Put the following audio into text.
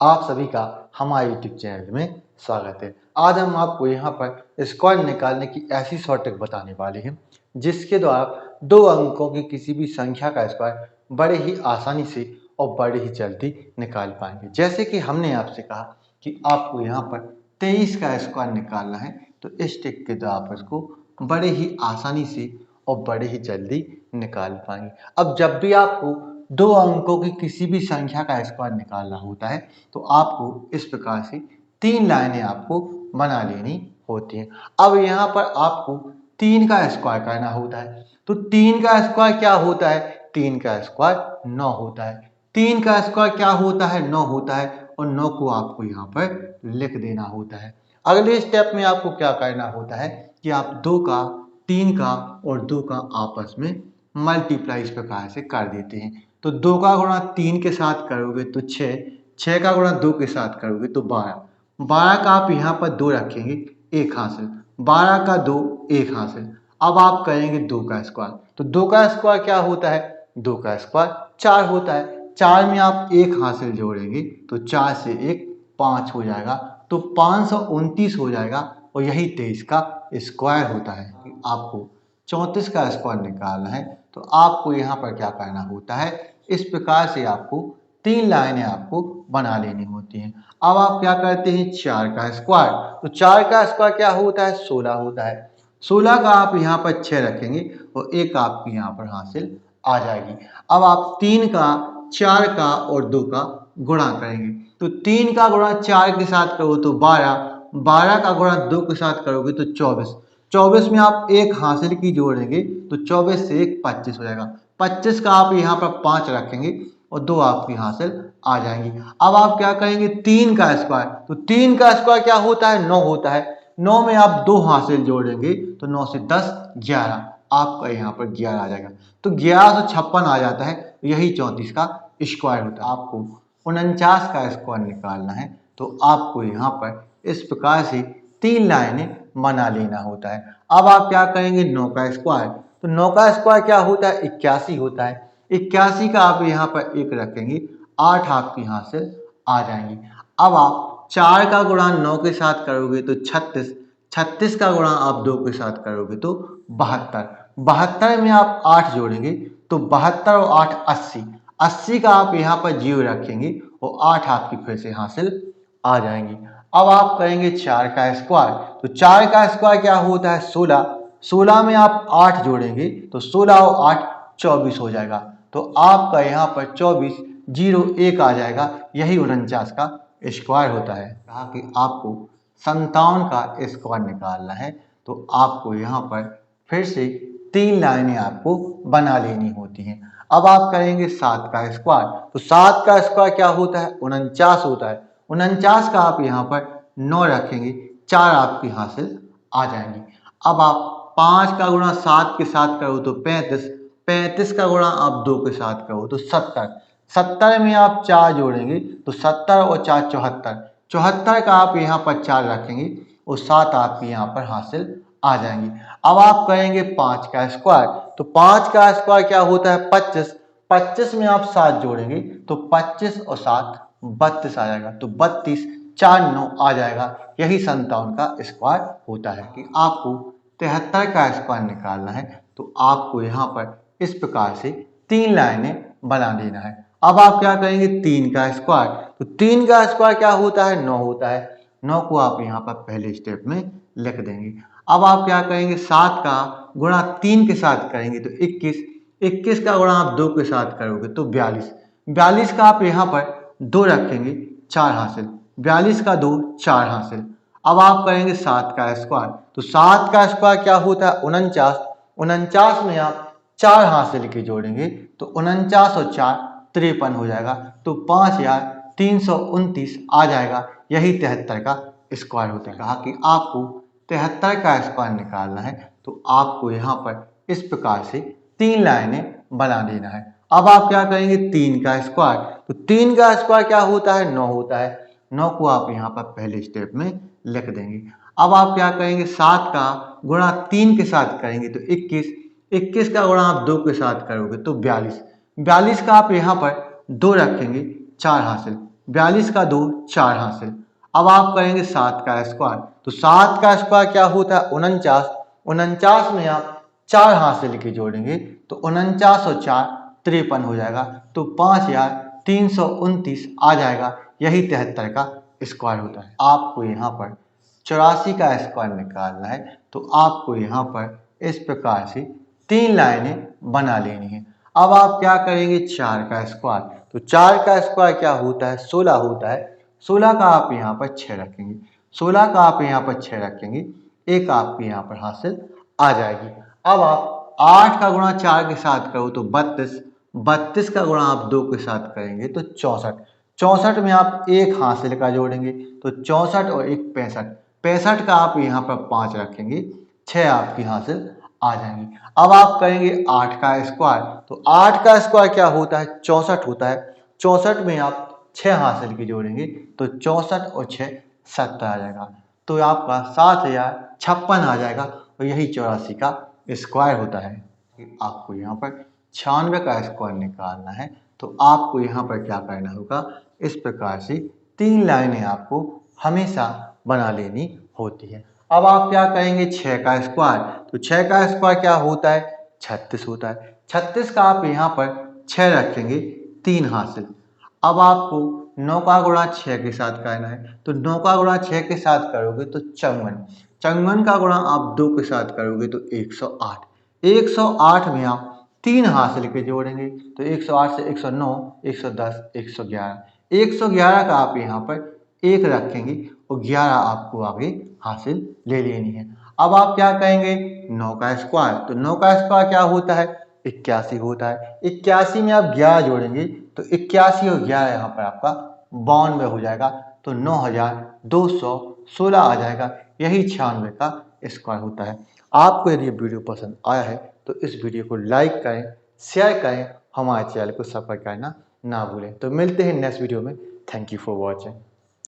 आप सभी का हमारे यूट्यूब चैनल में स्वागत है। आज हम आपको यहाँ पर स्क्वायर निकालने की ऐसी शॉर्ट ट्रिक बताने वाले हैं जिसके द्वारा दो अंकों की किसी भी संख्या का स्क्वायर बड़े ही आसानी से और बड़े ही जल्दी निकाल पाएंगे। जैसे कि हमने आपसे कहा कि आपको यहाँ पर 23 का स्क्वायर निकालना है, तो इस ट्रिक के द्वारा आप इसको बड़े ही आसानी से और बड़े ही जल्दी निकाल पाएंगे। अब जब भी आपको दो अंकों की किसी भी संख्या का स्क्वायर निकालना होता है तो आपको इस प्रकार से 3 लाइनें आपको बना लेनी होती हैं। अब यहाँ पर आपको 3 का स्क्वायर करना होता है, तो 3 का स्क्वायर क्या होता है? 3 का स्क्वायर 9 होता है। 3 का स्क्वायर क्या होता है? 9 होता है, और 9 को आपको यहाँ पर लिख देना होता है। अगले स्टेप में आपको क्या करना होता है कि आप 2 का, 3 का और 2 का आपस में मल्टीप्लाई इस प्रकार से कर देते हैं। तो 2 का गुणा 3 के साथ करोगे तो 6, 6 का गुणा 2 के साथ करोगे तो 12, 12 का आप यहाँ पर 2 रखेंगे, 1 हासिल, 12 का 2, 1 हासिल। अब आप करेंगे 2 का स्क्वायर, तो 2 का स्क्वायर क्या होता है? 2 का स्क्वायर 4 होता है। 4 में आप 1 हासिल जोड़ेंगे तो 4 से 1 5 हो जाएगा, तो 529 हो जाएगा, और यही 23 का स्क्वायर होता है। आपको 34 का स्क्वायर निकालना है तो आपको यहाँ पर क्या करना होता है, इस प्रकार से आपको 3 लाइनें आपको बना लेनी होती हैं। अब आप क्या करते हैं, 4 का स्क्वायर, तो 4 का स्क्वायर क्या होता है? 16 होता है। 16 का आप यहाँ पर 6 रखेंगे और 1 आपकी यहाँ पर हासिल आ जाएगी। अब आप 3 का, 4 का और 2 का गुणा करेंगे, तो 3 का गुणा 4 के साथ करो तो 12, 12 का गुणा 2 के साथ करोगे तो 24, 24 में आप 1 हासिल की जोड़ेंगे तो 24 से 1 25 हो जाएगा। 25 का आप यहाँ पर 5 रखेंगे और 2 आपकी हासिल आ जाएंगी। अब आप क्या करेंगे, 3 का स्क्वायर, तो 3 का स्क्वायर क्या होता है? 9 होता है। 9 में आप 2 हासिल जोड़ेंगे तो 9 से 10 11, आपका यहाँ पर 11 आ जाएगा, तो 1156 आ जाता है। यही 34 का स्क्वायर होता है। आपको 49 का स्क्वायर निकालना है तो आपको यहाँ पर इस प्रकार से 3 लाइनें बना लेना होता है। अब आप क्या करेंगे, 9 का स्क्वायर, तो 9 का स्क्वायर क्या होता है? 81 होता है। 81 का आप यहाँ पर 1 रखेंगे, 8 आपकी हासिल आ जाएंगी। अब आप 4 का गुणा 9 के साथ करोगे तो 36, 36 का गुणा आप 2 के साथ करोगे तो 72, 72 में आप 8 जोड़ेंगे तो 72 और 8 80, 80 का आप यहाँ पर 0 रखेंगे और 8 आपकी फिर से हासिल आ जाएंगी। अब आप करेंगे 4 का स्क्वायर, तो 4 का स्क्वायर क्या होता है? 16, 16 में आप 8 जोड़ेंगे तो 16 और 8 24 हो जाएगा, तो आपका यहाँ पर 24 0 1 आ जाएगा। यही 49 का स्क्वायर होता है। कहा कि आपको 57 का स्क्वायर निकालना है तो आपको यहाँ पर फिर से 3 लाइनें आपको बना लेनी होती हैं। अब आप करेंगे 7 का स्क्वायर, तो 7 का स्क्वायर क्या होता है? 49 होता है। 49 का आप यहाँ पर 9 रखेंगे, 4 आपकी हासिल आ जाएंगी। अब आप 5 का गुणा 7 के साथ करो तो 35, 35 का गुणा आप 2 के साथ करो तो 70, 70 में आप 4 जोड़ेंगे तो 70 और 4 74, 74 का आप यहाँ पर 4 रखेंगे और 7 आपकी यहाँ पर हासिल आ जाएंगी। अब आप करेंगे 5 का स्क्वायर, तो 5 का स्क्वायर क्या होता है? 25, 25 में आप 7 जोड़ेंगे तो 25 और 7 32 आ जाएगा, तो 32 4 9 आ जाएगा। यही 57 का स्क्वायर होता है। कि आपको 73 का स्क्वायर निकालना है तो आपको यहाँ पर इस प्रकार से 3 लाइनें बना देना है। अब आप क्या करेंगे, 3 का स्क्वायर, तो 3 का स्क्वायर क्या होता है? 9 होता है। 9 को आप यहाँ पर पहले स्टेप में लिख देंगे। अब आप क्या करेंगे, 7 का गुणा 3 के साथ करेंगे तो 21, 21 का गुणा आप 2 के साथ करोगे तो 42, 42 का आप यहाँ पर 2 रखेंगे, 4 हासिल, 42 का 2 4 हासिल। अब आप करेंगे 7 का स्क्वायर, तो 7 का स्क्वायर क्या होता है? 49, 49 में आप 4 हासिल के जोड़ेंगे तो 49 और 4 53 हो जाएगा, तो 5329 आ जाएगा। यही 73 का स्क्वायर होता है। कहा कि आपको 73 का स्क्वायर निकालना है तो आपको यहाँ पर इस प्रकार से 3 लाइनें बना देना है। अब आप क्या करेंगे, 3 का स्क्वायर, तो 3 का स्क्वायर क्या होता है? 9 होता है। 9 को आप यहाँ पर पहले स्टेप में लिख देंगे। अब आप क्या करेंगे, 7 का गुणा 3 के साथ करेंगे तो 21, 21 का गुणा आप 2 के साथ करोगे तो 42, 42 का आप यहाँ पर 2 रखेंगे, 4 हासिल, 42 का 2 4 हासिल। अब आप करेंगे 7 का स्क्वायर, तो 7 का स्क्वायर क्या होता है 49। 49 में आप 4 हासिल के जोड़ेंगे तो 49 और 4 53 हो जाएगा, तो 5329 आ जाएगा। यही 73 का स्क्वायर होता है। आपको यहाँ पर 84 का स्क्वायर निकालना है, तो आपको यहाँ पर इस प्रकार से 3 लाइनें बना लेनी है। अब आप क्या करेंगे 4 का स्क्वायर, तो 4 का स्क्वायर क्या होता है 16 होता है। 16 का आप यहाँ पर 6 रखेंगे, 16 का आप यहाँ पर 6 रखेंगे, एक आपके यहाँ पर हासिल आ जाएगी। अब आप 8 का गुणा 4 के साथ करो तो 32, 32 का गुणा आप 2 के साथ करेंगे तो 64, 64 में आप एक हासिल का जोड़ेंगे तो 64 और एक 65, 65 का आप यहाँ पर 5 रखेंगे, 6 आपकी हासिल आ जाएंगी। अब आप करेंगे 8 का स्क्वायर, तो 8 का स्क्वायर क्या होता है 64 होता है। 64 में आप 6 हासिल की जोड़ेंगे तो 64 और 6 70 आ जाएगा, तो आपका 7056 आ जाएगा, और यही 84 का स्क्वायर होता है। आपको यहाँ पर 96 का स्क्वायर निकालना है, तो आपको यहाँ पर क्या करना होगा, इस प्रकार से 3 लाइनें आपको हमेशा बना लेनी होती है। अब आप क्या करेंगे 6 का स्क्वायर, तो 6 का स्क्वायर क्या होता है 36 होता है। 36 का आप यहाँ पर 6 रखेंगे, 3 हासिल। अब आपको 9 का गुणा 6 के साथ करना है, तो 9 का गुणा 6 के साथ करोगे तो 54, 54 का गुणा आप 2 के साथ करोगे तो 108, 108 में आप 3 हासिल के जोड़ेंगे तो 108 से 109, 110, 111, 111 का आप यहाँ पर 1 रखेंगे और 11 आपको आगे हासिल ले लेनी है। अब आप क्या कहेंगे 9 का स्क्वायर, तो 9 का स्क्वायर क्या होता है 81 होता है। 81 में आप 11 जोड़ेंगे तो 81 और 11 यहाँ पर आपका 92 हो जाएगा, तो 9216 आ जाएगा। यही 96 का स्क्वायर होता है। आपको यदि ये वीडियो पसंद आया है तो इस वीडियो को लाइक करें, शेयर करें, हमारे चैनल को सब्सक्राइब करना ना भूलें। तो मिलते हैं नेक्स्ट वीडियो में। Thank you for watching.